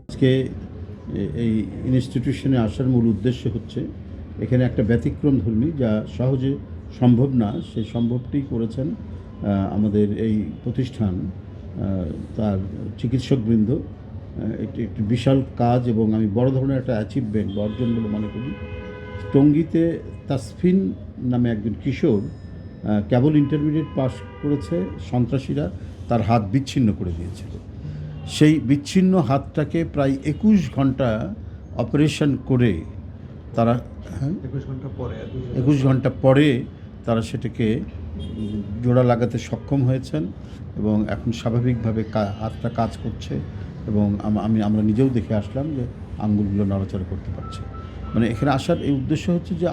আজকে এই ইনস্টিটিউশনে আসার মূল উদ্দেশ্য হচ্ছে এখানে একটা ব্যতিক্রমধর্মী যা সহজে সম্ভব না, সেই সম্ভবটি করেছেন আমাদের এই প্রতিষ্ঠান, তার চিকিৎসকবৃন্দ। একটি বিশাল কাজ এবং আমি বড় ধরনের একটা অ্যাচিভমেন্ট বা অর্জন বলে মনে করি। টঙ্গীতে তাসফিন নামে একজন কিশোর কেবল ইন্টারমিডিয়েট পাস করেছে, সন্ত্রাসীরা তার হাত বিচ্ছিন্ন করে দিয়েছিল। সেই বিচ্ছিন্ন হাতটাকে প্রায় 21 ঘন্টা অপারেশন করে তারা 21 ঘন্টা পরে তারা সেটাকে জোড়া লাগাতে সক্ষম হয়েছেন এবং এখন স্বাভাবিকভাবে হাতটা কাজ করছে এবং আমরা নিজেও দেখে আসলাম যে আঙ্গুলগুলো নড়াচড়া করতে পারছে। মানে এখানে আসার এই উদ্দেশ্য হচ্ছে যে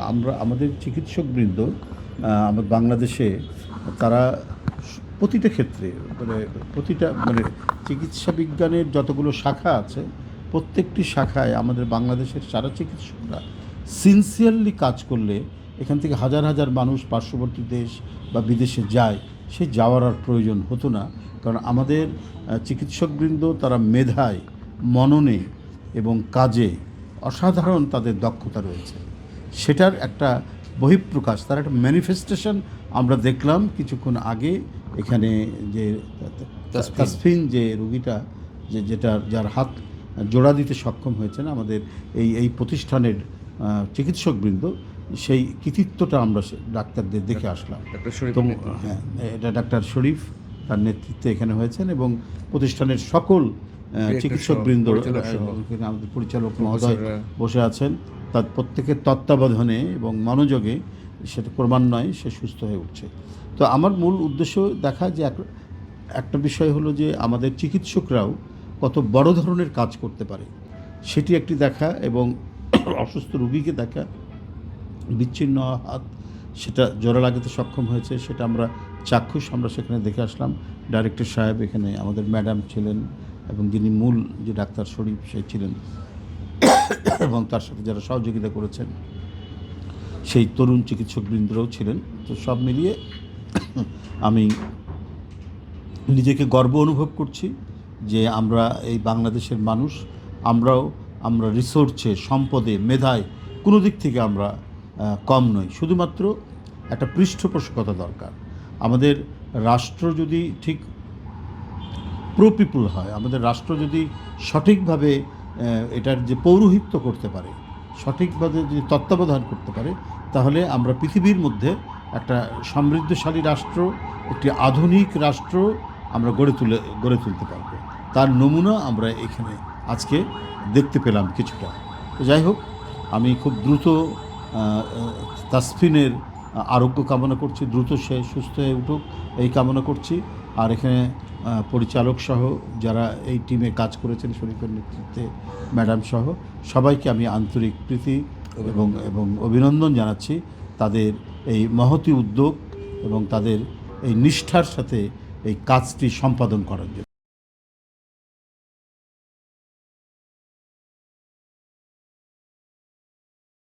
আমাদের চিকিৎসকবৃন্দ আমাদের বাংলাদেশে তারা প্রতিটা ক্ষেত্রে মানে চিকিৎসা বিজ্ঞানের যতগুলো শাখা আছে প্রত্যেকটি শাখায় আমাদের বাংলাদেশের সারা চিকিৎসকরা সিনসিয়ারলি কাজ করলে এখান থেকে হাজার হাজার মানুষ পার্শ্ববর্তী দেশ বা বিদেশে যায়, সে যাওয়ার আর প্রয়োজন হতো না। কারণ আমাদের চিকিৎসকবৃন্দ তারা মেধায়, মননে এবং কাজে অসাধারণ তাদের দক্ষতা রয়েছে। সেটার একটা বহিঃপ্রকাশ, তার একটা ম্যানিফেস্টেশন আমরা দেখলাম কিছুক্ষণ আগে এখানে। যে তাসফিন যে রুগীটা যার হাত জোড়া দিতে সক্ষম হয়েছেন আমাদের এই প্রতিষ্ঠানের চিকিৎসকবৃন্দ, সেই কৃতিত্বটা আমরা ডাক্তারদের দেখে আসলাম। হ্যাঁ, এটা ডাক্তার শরীফ তার নেতৃত্বে এখানে হয়েছেন এবং প্রতিষ্ঠানের সকল চিকিৎসকবৃন্দ, আমাদের পরিচালক মহোদয় বসে আছেন, তার প্রত্যেকের তত্ত্বাবধানে এবং মনোযোগে সেটা ক্রমান্বয়ে সে সুস্থ হয়ে উঠছে। তো আমার মূল উদ্দেশ্য দেখা যে একটা বিষয় হলো যে আমাদের চিকিৎসকরাও কত বড় ধরনের কাজ করতে পারে সেটি একটি দেখা, এবং অসুস্থ রুগীকে দেখা, বিচ্ছিন্ন হাত সেটা জোড়া লাগাতে সক্ষম হয়েছে সেটা আমরা চাক্ষুষ, আমরা সেখানে দেখে আসলাম। ডাইরেক্টর সাহেব এখানে, আমাদের ম্যাডাম ছিলেন এবং যিনি মূল যে ডাক্তার শরীফ সে ছিলেন এবং তার সাথে যারা সহযোগিতা করেছেন সেই তরুণ চিকিৎসকবৃন্দরাও ছিলেন। তো সব মিলিয়ে আমি নিজেকে গর্ব অনুভব করছি যে আমরা এই বাংলাদেশের মানুষ, আমরা রিসোর্সে, সম্পদে, মেধায় কোনো দিক থেকে আমরা কম নই। শুধুমাত্র একটা পৃষ্ঠপোষকতা দরকার। আমাদের রাষ্ট্র যদি ঠিক প্রো পিপুল হয়, আমাদের রাষ্ট্র যদি সঠিকভাবে এটার যে পৌরোহিত্য করতে পারে, সঠিকভাবে যদি তত্ত্বাবধান করতে পারে, তাহলে আমরা পৃথিবীর মধ্যে একটা সমৃদ্ধশালী রাষ্ট্র, একটি আধুনিক রাষ্ট্র আমরা গড়ে তুলতে পারব। তার নমুনা আমরা এখানে আজকে দেখতে পেলাম কিছুটা। তো যাই হোক, আমি খুব দ্রুত তাসফিনের আরোগ্য কামনা করছি, দ্রুত সে সুস্থ হয়ে উঠুক এই কামনা করছি। আর এখানে পরিচালক সহ যারা এই টিমে কাজ করেছেন, শরীফের নেতৃত্বে ম্যাডাম সহ সবাইকে আমি আন্তরিক প্রীতি এবং অভিনন্দন জানাচ্ছি তাদের এই মহতী উদ্যোগ এবং তাদের এই নিষ্ঠার সাথে এই কাজটি সম্পাদন করার জন্য।